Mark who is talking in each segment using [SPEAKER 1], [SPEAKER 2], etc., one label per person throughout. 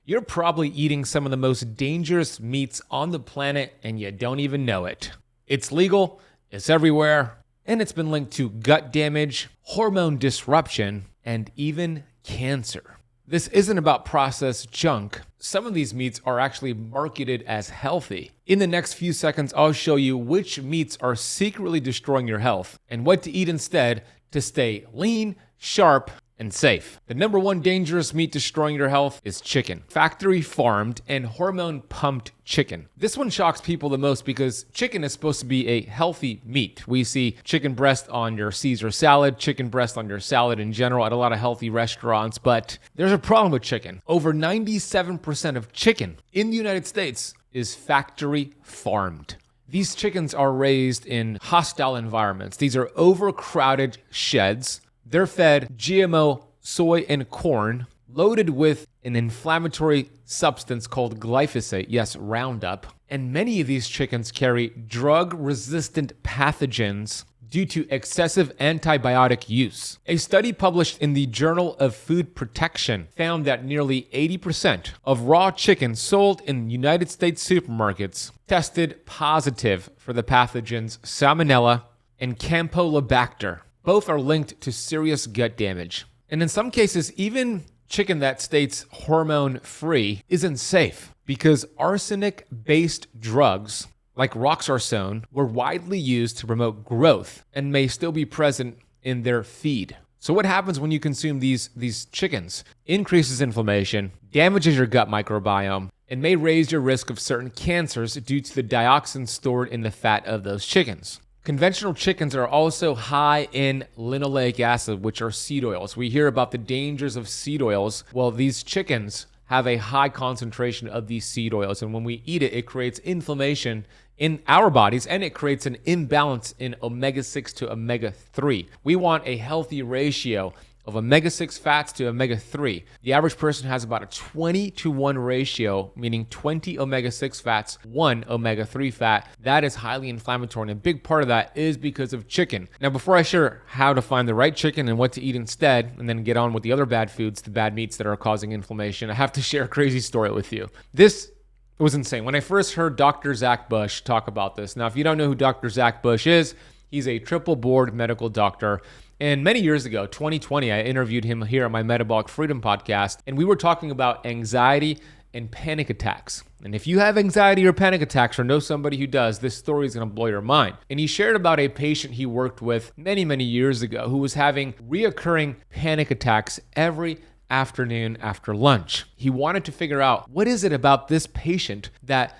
[SPEAKER 1] You're probably eating some of the most dangerous meats on the planet and you don't even know it. It's legal, it's everywhere, and it's been linked to gut damage, hormone disruption, and even cancer. This isn't about processed junk. Some of these meats are actually marketed as healthy. In the next few seconds, I'll show you which meats are secretly destroying your health and what to eat instead to stay lean, sharp, and safe. The number one dangerous meat destroying your health is chicken. Factory farmed and hormone pumped chicken. This one shocks people the most because chicken is supposed to be a healthy meat. We see chicken breast on your Caesar salad, chicken breast on your salad in general at a lot of healthy restaurants, but there's a problem with chicken. Over 97% of chicken in the United States is factory farmed. These chickens are raised in hostile environments. These are overcrowded sheds. They're fed GMO soy and corn loaded with an inflammatory substance called glyphosate, yes, Roundup. And many of these chickens carry drug-resistant pathogens due to excessive antibiotic use. A study published in the Journal of Food Protection found that nearly 80% of raw chicken sold in United States supermarkets tested positive for the pathogens Salmonella and Campylobacter. Both are linked to serious gut damage. And in some cases, even chicken that states hormone-free isn't safe because arsenic-based drugs like roxarsone were widely used to promote growth and may still be present in their feed. So what happens when you consume these chickens? Increases inflammation, damages your gut microbiome, and may raise your risk of certain cancers due to the dioxins stored in the fat of those chickens. Conventional chickens are also high in linoleic acid, which are seed oils. We hear about the dangers of seed oils. Well, these chickens have a high concentration of these seed oils, and when we eat it, it creates inflammation in our bodies, and it creates an imbalance in omega-6 to omega-3. We want a healthy ratio of omega-6 fats to omega-3. The average person has about a 20-to-1 ratio, meaning 20 omega-6 fats, 1 omega-3 fat. That is highly inflammatory, and a big part of that is because of chicken. Now, before I share how to find the right chicken and what to eat instead, and then get on with the other bad foods, the bad meats that are causing inflammation, I have to share a crazy story with you. This was insane. When I first heard Dr. Zach Bush talk about this, now if you don't know who Dr. Zach Bush is, he's a triple board medical doctor. And many years ago, 2020, I interviewed him here on my Metabolic Freedom podcast, and we were talking about anxiety and panic attacks. And if you have anxiety or panic attacks or know somebody who does, this story is going to blow your mind. And he shared about a patient he worked with many, many years ago who was having reoccurring panic attacks every afternoon after lunch. He wanted to figure out, what is it about this patient that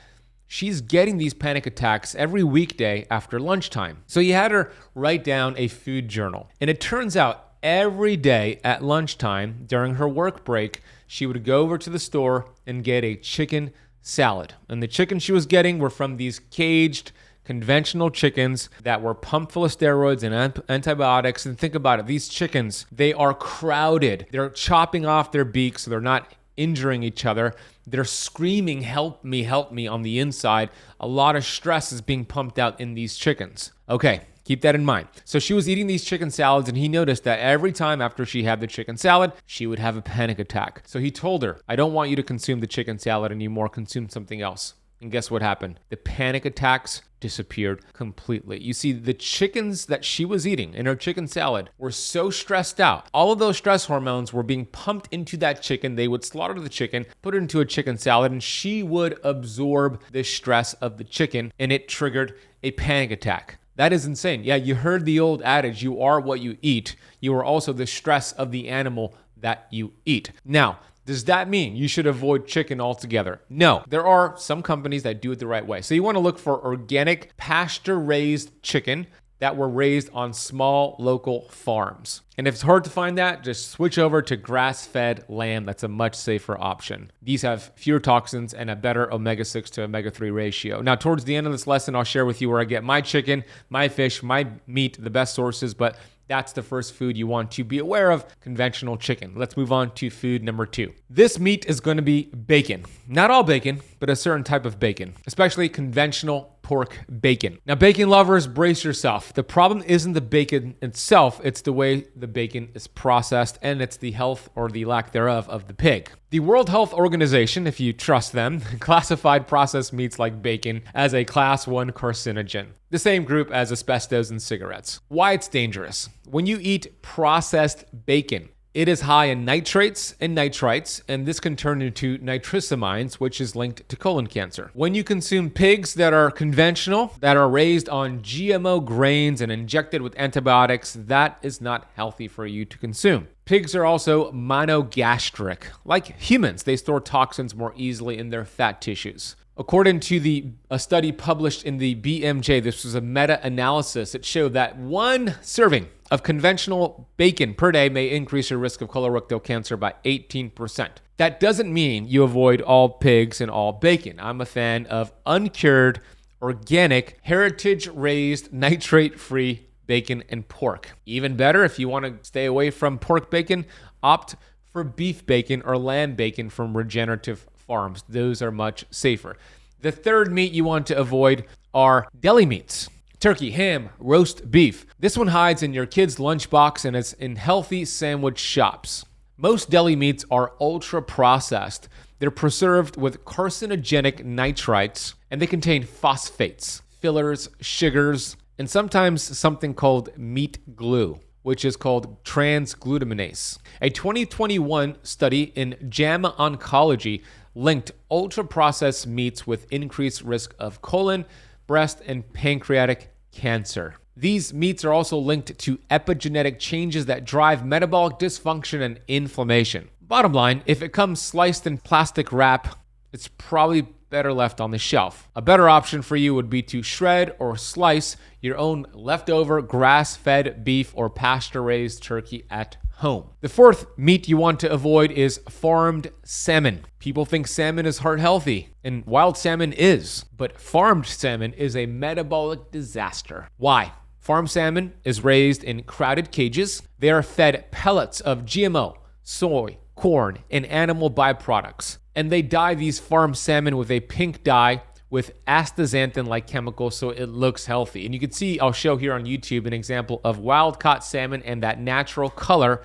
[SPEAKER 1] she's getting these panic attacks every weekday after lunchtime? So he had her write down a food journal. And it turns out every day at lunchtime during her work break, she would go over to the store and get a chicken salad. And the chicken she was getting were from these caged conventional chickens that were pumped full of steroids and antibiotics. And think about it, these chickens, they are crowded. They're chopping off their beaks so they're not injuring each other. They're screaming, help me on the inside. A lot of stress is being pumped out in these chickens. Okay, keep that in mind. So she was eating these chicken salads, and he noticed that every time after she had the chicken salad, she would have a panic attack. So he told her, I don't want you to consume the chicken salad anymore, consume something else. And guess what happened? The panic attacks disappeared completely. You see, the chickens that she was eating in her chicken salad were so stressed out. All of those stress hormones were being pumped into that chicken. They would slaughter the chicken, put it into a chicken salad, and she would absorb the stress of the chicken, and it triggered a panic attack. That is insane. Yeah, you heard the old adage, you are what you eat. You are also the stress of the animal that you eat. Now, does that mean you should avoid chicken altogether? No, there are some companies that do it the right way. So you want to look for organic, pasture-raised chicken that were raised on small local farms. And if it's hard to find that, just switch over to grass-fed lamb. That's a much safer option. These have fewer toxins and a better omega-6 to omega-3 ratio. Now, towards the end of this lesson, I'll share with you where I get my chicken, my fish, my meat, the best sources, but that's the first food you want to be aware of, conventional chicken. Let's move on to food number 2. This meat is going to be bacon. Not all bacon, but a certain type of bacon, especially conventional pork bacon. Now, bacon lovers, brace yourself. The problem isn't the bacon itself, it's the way the bacon is processed, and it's the health or the lack thereof of the pig. The World Health Organization, if you trust them, classified processed meats like bacon as a class 1 carcinogen, the same group as asbestos and cigarettes. Why it's dangerous? When you eat processed bacon, it is high in nitrates and nitrites, and this can turn into nitrosamines, which is linked to colon cancer. When you consume pigs that are conventional, that are raised on GMO grains and injected with antibiotics, that is not healthy for you to consume. Pigs are also monogastric. Like humans, they store toxins more easily in their fat tissues. According to a study published in the BMJ, this was a meta-analysis, it showed that one serving of conventional bacon per day may increase your risk of colorectal cancer by 18%. That doesn't mean you avoid all pigs and all bacon. I'm a fan of uncured, organic, heritage-raised, nitrate-free bacon and pork. Even better, if you want to stay away from pork bacon, opt for beef bacon or lamb bacon from regenerative farms. Those are much safer. The third meat you want to avoid are deli meats. Turkey, ham, roast beef. This one hides in your kid's lunchbox and is in healthy sandwich shops. Most deli meats are ultra processed. They're preserved with carcinogenic nitrites, and they contain phosphates, fillers, sugars, and sometimes something called meat glue, which is called transglutaminase. A 2021 study in JAMA Oncology linked ultra-processed meats with increased risk of colon, breast, and pancreatic cancer. These meats are also linked to epigenetic changes that drive metabolic dysfunction and inflammation. Bottom line, if it comes sliced in plastic wrap, it's probably better left on the shelf. A better option for you would be to shred or slice your own leftover grass-fed beef or pasture-raised turkey at home. The fourth meat you want to avoid is farmed salmon. People think salmon is heart healthy, and wild salmon is, but farmed salmon is a metabolic disaster. Why? Farmed salmon is raised in crowded cages. They are fed pellets of GMO, soy, corn, and animal byproducts. And they dye these farmed salmon with a pink dye with astaxanthin-like chemicals so it looks healthy. And you can see, I'll show here on YouTube an example of wild-caught salmon and that natural color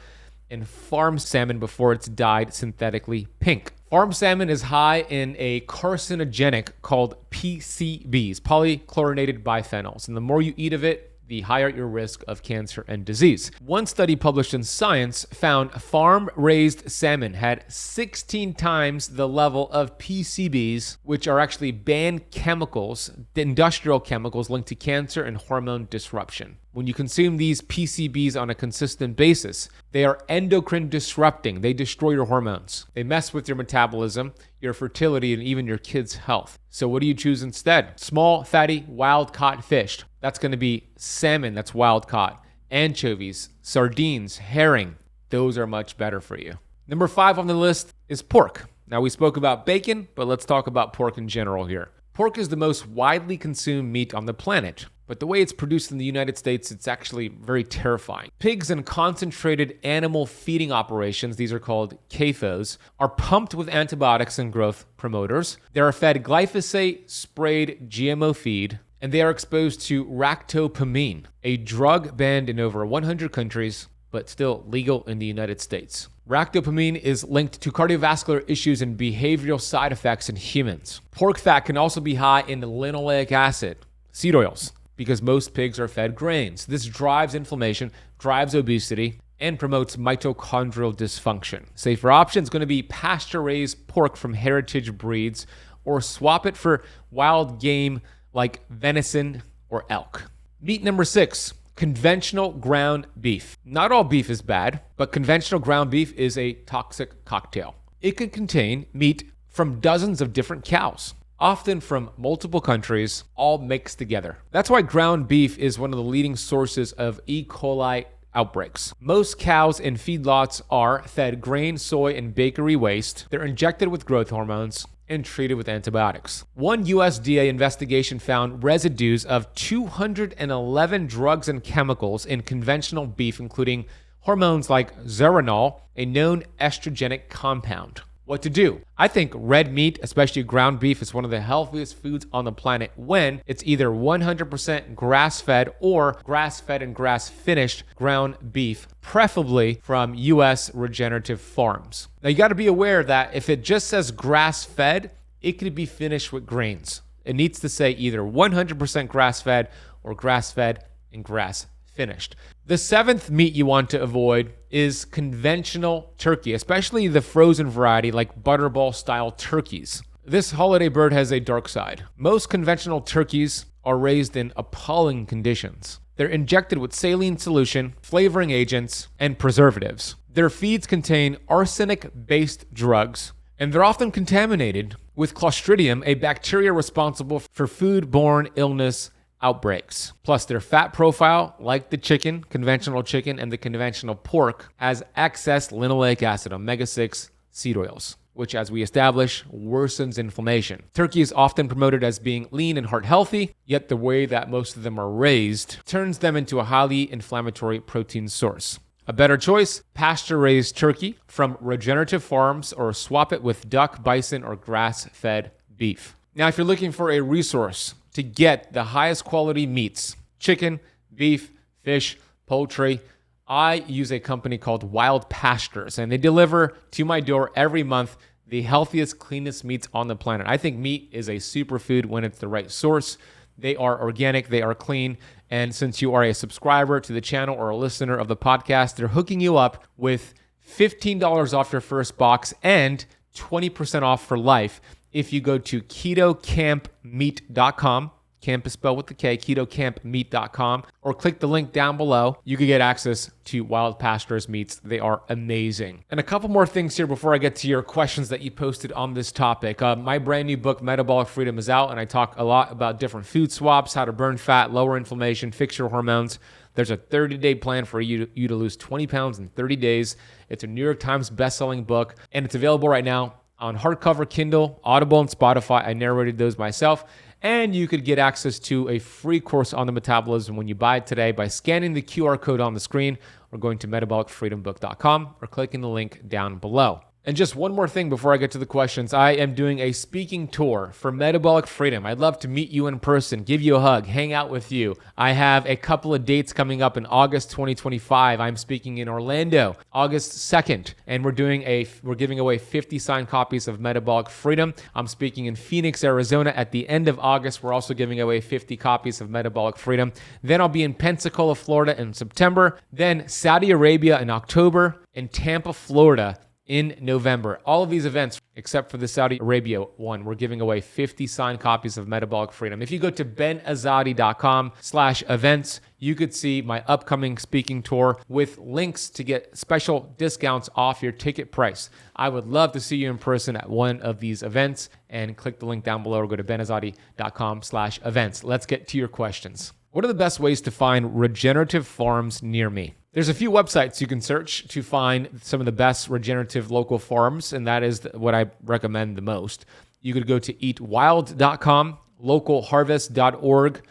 [SPEAKER 1] in farmed salmon before it's dyed synthetically pink. Farmed salmon is high in a carcinogenic called PCBs, polychlorinated biphenyls. And the more you eat of it, the higher your risk of cancer and disease. One study published in Science found farm-raised salmon had 16 times the level of PCBs, which are actually banned chemicals, industrial chemicals linked to cancer and hormone disruption. When you consume these PCBs on a consistent basis, they are endocrine disrupting. They destroy your hormones. They mess with your metabolism, your fertility, and even your kid's health. So what do you choose instead? Small, fatty, wild-caught fish. That's going to be salmon that's wild-caught. Anchovies, sardines, herring. Those are much better for you. Number 5 on the list is pork. Now, we spoke about bacon, but let's talk about pork in general here. Pork is the most widely consumed meat on the planet. But the way it's produced in the United States, it's actually very terrifying. Pigs in concentrated animal feeding operations, these are called CAFOs, are pumped with antibiotics and growth promoters. They are fed glyphosate sprayed GMO feed, and they are exposed to ractopamine, a drug banned in over 100 countries, but still legal in the United States. Ractopamine is linked to cardiovascular issues and behavioral side effects in humans. Pork fat can also be high in linoleic acid, seed oils, because most pigs are fed grains. This drives inflammation, drives obesity, and promotes mitochondrial dysfunction. Safer option is going to be pasture-raised pork from heritage breeds, or swap it for wild game like venison or elk. Meat number 6, conventional ground beef. Not all beef is bad, but conventional ground beef is a toxic cocktail. It could contain meat from dozens of different cows, often from multiple countries, all mixed together. That's why ground beef is one of the leading sources of E. coli outbreaks. Most cows in feedlots are fed grain, soy, and bakery waste. They're injected with growth hormones and treated with antibiotics. One USDA investigation found residues of 211 drugs and chemicals in conventional beef, including hormones like zeranol, a known estrogenic compound. what to do. I think red meat, especially ground beef, is one of the healthiest foods on the planet when it's either 100% grass-fed or grass-fed and grass-finished ground beef, preferably from U.S. regenerative farms. Now, you got to be aware that if it just says grass-fed, it could be finished with grains. It needs to say either 100% grass-fed or grass-fed and grass-finished. The seventh meat you want to avoid is conventional turkey, especially the frozen variety like butterball style turkeys. This holiday bird has a dark side. Most conventional turkeys are raised in appalling conditions. They're injected with saline solution, flavoring agents, and preservatives. Their feeds contain arsenic-based drugs, and they're often contaminated with Clostridium, a bacteria responsible for foodborne illness outbreaks. Plus, their fat profile, like the chicken, conventional chicken, and the conventional pork, has excess linoleic acid, omega-6 seed oils, which, as we establish, worsens inflammation. Turkey is often promoted as being lean and heart healthy, yet the way that most of them are raised turns them into a highly inflammatory protein source. A better choice, pasture-raised turkey from regenerative farms, or swap it with duck, bison, or grass-fed beef. Now, if you're looking for a resource to get the highest quality meats, chicken, beef, fish, poultry, I use a company called Wild Pastures, and they deliver to my door every month the healthiest, cleanest meats on the planet. I think meat is a superfood when it's the right source. They are organic, they are clean, and since you are a subscriber to the channel or a listener of the podcast, they're hooking you up with $15 off your first box and 20% off for life if you go to ketocampmeat.com. Camp is spelled with the K, ketocampmeat.com, or click the link down below. You can get access to Wild Pastures meats. They are amazing. And a couple more things here before I get to your questions that you posted on this topic. My brand new book, Metabolic Freedom, is out, and I talk a lot about different food swaps, how to burn fat, lower inflammation, fix your hormones. There's a 30-day plan for you to lose 20 pounds in 30 days. It's a New York Times best-selling book, and it's available right now on hardcover, Kindle, Audible, and Spotify. I narrated those myself. And you could get access to a free course on the metabolism when you buy it today by scanning the QR code on the screen or going to metabolicfreedombook.com or clicking the link down below. And just one more thing before I get to the questions. I am doing a speaking tour for Metabolic Freedom. I'd love to meet you in person, give you a hug, hang out with you. I have a couple of dates coming up in August 2025. I'm speaking in Orlando, August 2nd, and we're giving away 50 signed copies of Metabolic Freedom. I'm speaking in Phoenix, Arizona at the end of August. We're also giving away 50 copies of Metabolic Freedom. Then I'll be in Pensacola, Florida in September, then Saudi Arabia in October, and Tampa, Florida in November. All of these events, except for the Saudi Arabia one, we're giving away 50 signed copies of Metabolic Freedom. If you go to benazadi.com/events, you could see my upcoming speaking tour with links to get special discounts off your ticket price. I would love to see you in person at one of these events, and click the link down below or go to benazadi.com/events. Let's get to your questions. What are the best ways to find regenerative farms near me? There's a few websites you can search to find some of the best regenerative local farms, and that is what I recommend the most. You could go to eatwild.com, localharvest.org,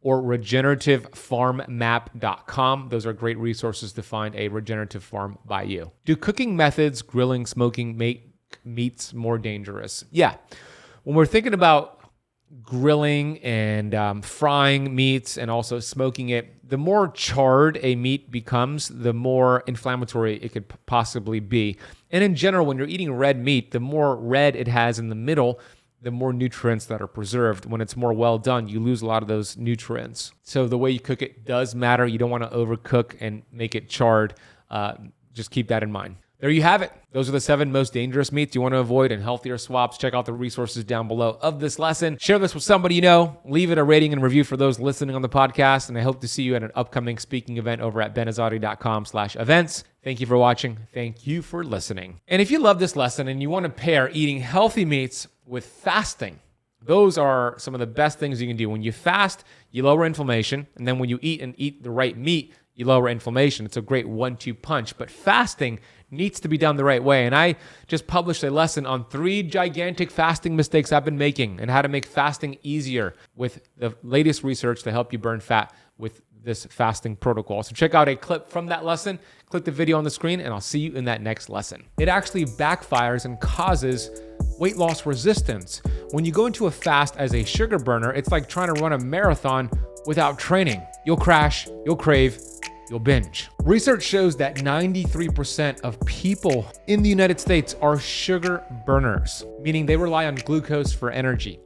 [SPEAKER 1] or regenerativefarmmap.com. Those are great resources to find a regenerative farm by you. Do cooking methods, grilling, smoking, make meats more dangerous? Yeah. When we're thinking about grilling and frying meats and also smoking it, the more charred a meat becomes, the more inflammatory it could possibly be. And in general, when you're eating red meat, the more red it has in the middle, the more nutrients that are preserved. When it's more well done, you lose a lot of those nutrients. So the way you cook it does matter. You don't want to overcook and make it charred. Just keep that in mind. There you have it. Those are the 7 most dangerous meats you want to avoid and healthier swaps. Check out the resources down below of this lesson. Share this with somebody you know. Leave it a rating and review for those listening on the podcast. And I hope to see you at an upcoming speaking event over at benazadi.com/events. Thank you for watching. Thank you for listening. And if you love this lesson and you want to pair eating healthy meats with fasting, those are some of the best things you can do. When you fast, you lower inflammation. And then when you eat the right meat, you lower inflammation. It's a great 1-2 punch. But fasting needs to be done the right way. And I just published a lesson on 3 gigantic fasting mistakes I've been making and how to make fasting easier with the latest research to help you burn fat with this fasting protocol. So check out a clip from that lesson, click the video on the screen, and I'll see you in that next lesson. It actually backfires and causes weight loss resistance. When you go into a fast as a sugar burner, it's like trying to run a marathon without training. You'll crash, you'll crave, you'll binge. Research shows that 93% of people in the United States are sugar burners, meaning they rely on glucose for energy.